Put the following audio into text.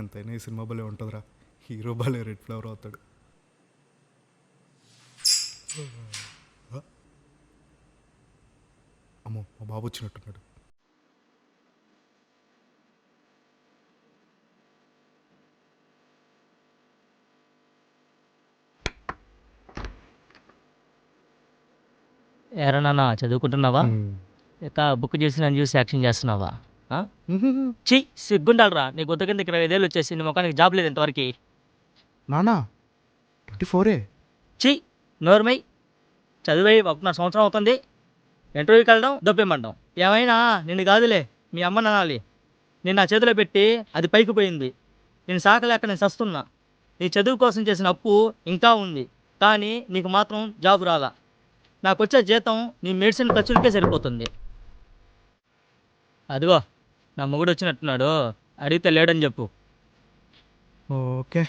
ఎంతైనా ఈ సినిమా భలే ఉంటుందిరా. హీరో భలే రెడ్ ఫ్లవర్ అవుతాడు. అమ్మో, మా బాబు వచ్చినట్టున్నాడు. ఏరా నాన్న చదువుకుంటున్నావా? హ్మ్. ఇక బుక్ చేసి నన్ను చూసి యాక్షన్ చేస్తున్నావా? ఆ? ఛీ సిగ్గుండాలరా నీ గుద్ద కింద 25 ఏళ్ళు వచ్చేసి నీ ముఖానికి జాబ్ లేదు ఇంతవరకు. నానా 24 ఛీ నోర్మై చదివై 1.5 సంవత్సరం అవుతుంది. ఇంటర్వ్యూకి వెళ్ళడం దొబ్బేమంటాం. ఏమైనా నిన్ను కాదులే మీ అమ్మ నానాలి. నేను నా చేతిలో పెట్టి అది పైకి పోయింది. నేను సాకలేక నేను సస్తున్నా. నీ చదువు కోసం చేసిన అప్పు ఇంకా ఉంది, కానీ నీకు మాత్రం జాబ్ రాలా. నాకు వచ్చే జీతం నీ మెడిసిన్ ఖర్చులకే సరిపోతుంది. అదిగో నా మొగుడు వచ్చినట్టున్నాడు, అడిగితే లేడని చెప్పు. ఓకే.